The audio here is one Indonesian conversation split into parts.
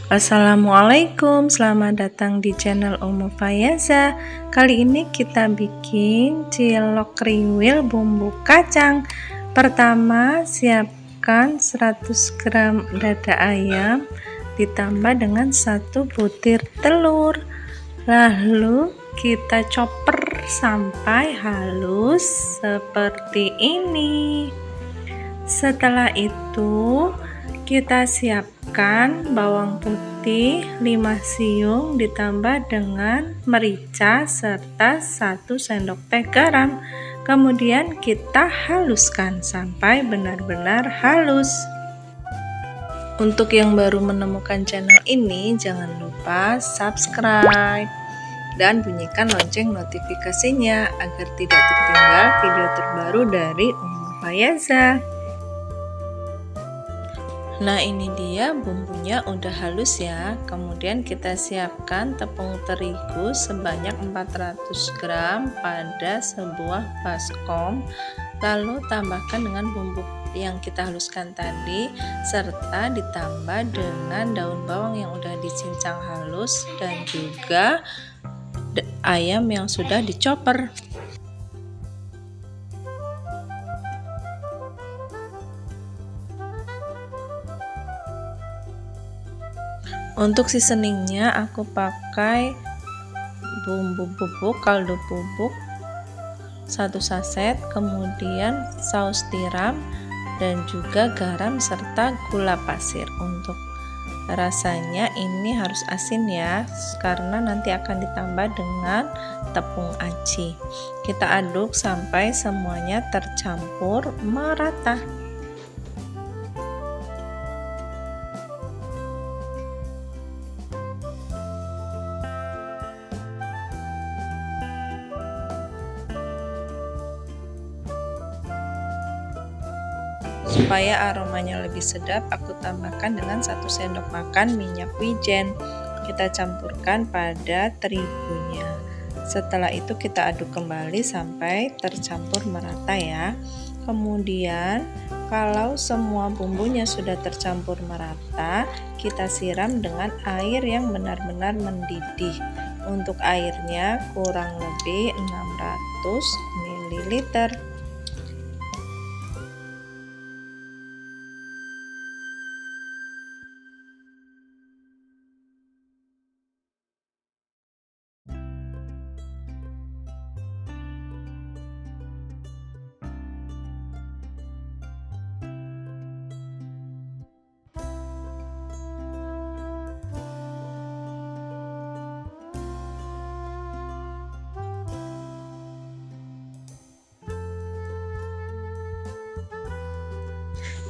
Assalamualaikum, selamat datang di channel Umu Fayaza. Kali ini kita bikin cilok kriwil bumbu kacang. Pertama, siapkan 100 gram dada ayam ditambah dengan 1 butir telur. Lalu kita chopper sampai halus seperti ini. Setelah itu kita siapkan bawang putih 5 siung ditambah dengan merica serta 1 sendok teh garam. Kemudian kita haluskan sampai benar-benar halus. Untuk yang baru menemukan channel ini, jangan lupa subscribe dan bunyikan lonceng notifikasinya agar tidak tertinggal video terbaru dari Umu Fayaza. Nah, ini dia bumbunya udah halus ya. Kemudian kita siapkan tepung terigu sebanyak 400 gram pada sebuah baskom. Lalu tambahkan dengan bumbu yang kita haluskan tadi serta ditambah dengan daun bawang yang udah dicincang halus dan juga ayam yang sudah dicopper. Untuk seasoningnya aku pakai bumbu bubuk, kaldu bubuk 1 saset, kemudian saus tiram dan juga garam serta gula pasir. Untuk rasanya ini harus asin ya, karena nanti akan ditambah dengan tepung aci. Kita aduk sampai semuanya tercampur merata. Supaya aromanya lebih sedap, aku tambahkan dengan 1 sendok makan minyak wijen. Kita campurkan pada terigunya. Setelah itu kita aduk kembali sampai tercampur merata ya. Kemudian kalau semua bumbunya sudah tercampur merata, kita siram dengan air yang benar-benar mendidih. Untuk airnya kurang lebih 600 ml.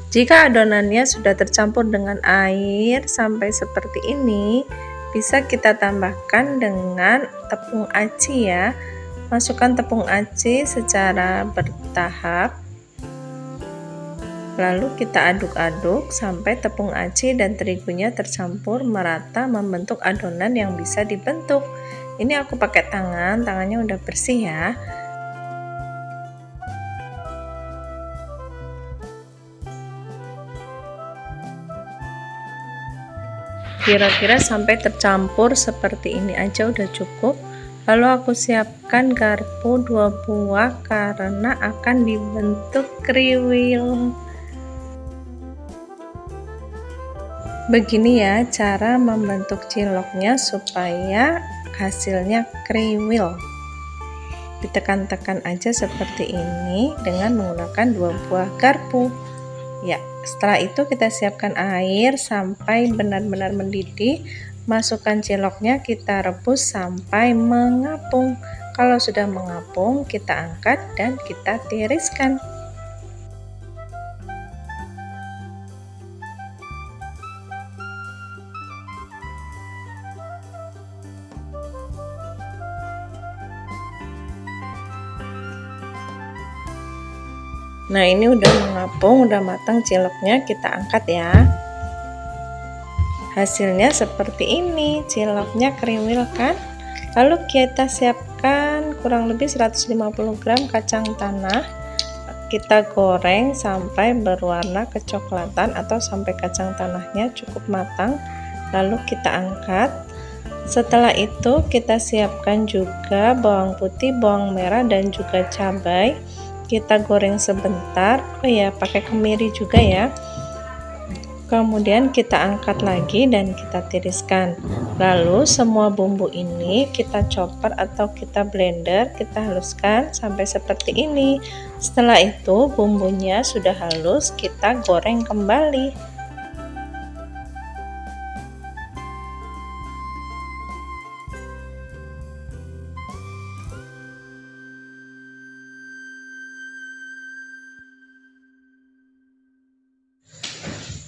Jika adonannya sudah tercampur dengan air sampai seperti ini, bisa kita tambahkan dengan tepung aci ya. Masukkan tepung aci secara bertahap. Lalu kita aduk-aduk sampai tepung aci dan terigunya tercampur merata membentuk adonan yang bisa dibentuk. Ini aku pakai tangan, tangannya udah bersih ya. Kira-kira sampai tercampur seperti ini aja udah cukup. Lalu aku siapkan garpu 2 buah karena akan dibentuk kriwil. Begini ya cara membentuk ciloknya supaya hasilnya kriwil. Ditekan-tekan aja seperti ini dengan menggunakan 2 buah garpu. Ya, setelah itu kita siapkan air sampai benar-benar mendidih. Masukkan ciloknya, kita rebus sampai mengapung. Kalau sudah mengapung, kita angkat dan kita tiriskan. Nah, ini udah mengapung, udah matang ciloknya, kita angkat ya. Hasilnya seperti ini, ciloknya kriwil kan. Lalu kita siapkan kurang lebih 150 gram kacang tanah. Kita goreng sampai berwarna kecoklatan atau sampai kacang tanahnya cukup matang. lalu kita angkat. Setelah itu kita siapkan juga bawang putih, bawang merah dan juga cabai. Kita goreng sebentar. Oh ya, pakai kemiri juga ya. Kemudian kita angkat lagi dan kita tiriskan. Lalu semua bumbu ini kita chopper atau kita blender, kita haluskan sampai seperti ini. Setelah itu bumbunya sudah halus, kita goreng kembali.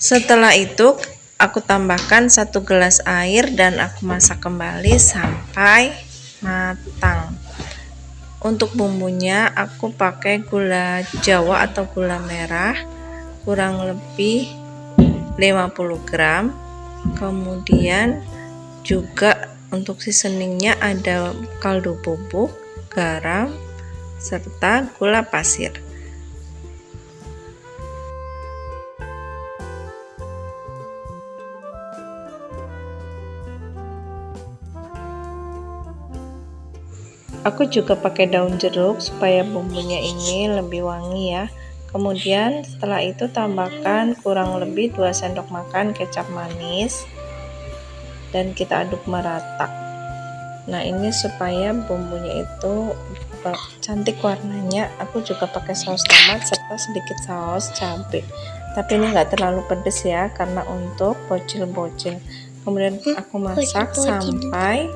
Setelah itu aku tambahkan 1 gelas air dan aku masak kembali sampai matang. Untuk bumbunya aku pakai gula jawa atau gula merah kurang lebih 50 gram. Kemudian juga untuk seasoningnya ada kaldu bubuk, garam, serta gula pasir. Aku juga pakai daun jeruk supaya bumbunya ini lebih wangi ya. Kemudian setelah itu tambahkan kurang lebih 2 sendok makan kecap manis dan kita aduk merata. Nah, ini supaya bumbunya itu cantik warnanya. Aku juga pakai saus tomat serta sedikit saus cabai. Tapi ini enggak terlalu pedas ya, karena untuk bocil-bocil. Kemudian aku masak sampai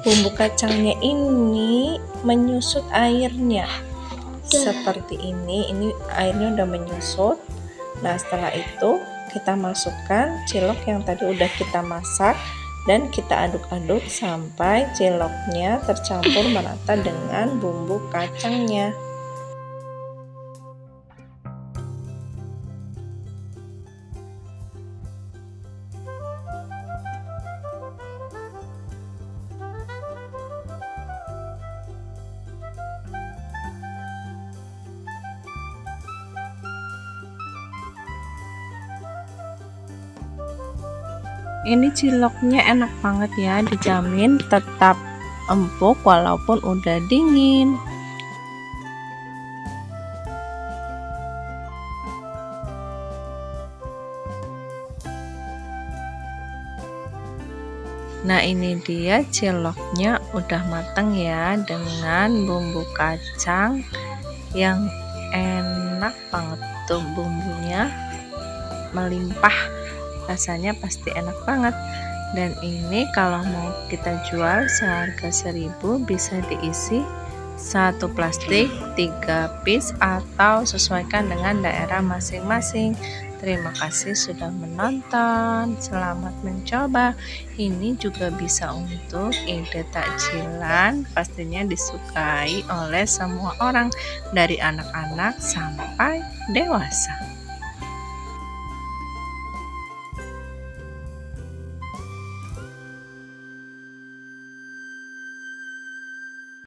bumbu kacangnya ini menyusut airnya seperti ini airnya udah menyusut. Nah, setelah itu kita masukkan cilok yang tadi udah kita masak dan kita aduk-aduk sampai ciloknya tercampur merata dengan bumbu kacangnya. Ini ciloknya enak banget ya, dijamin tetap empuk walaupun udah dingin. Nah, ini dia ciloknya udah matang ya, dengan bumbu kacang yang enak banget tuh, bumbunya melimpah. Rasanya pasti enak banget. Dan ini kalau mau kita jual seharga 1.000 bisa diisi 1 plastik 3 piece atau sesuaikan dengan daerah masing-masing. Terima kasih sudah menonton, selamat mencoba. Ini juga bisa untuk ide takjilan, pastinya disukai oleh semua orang dari anak-anak sampai dewasa.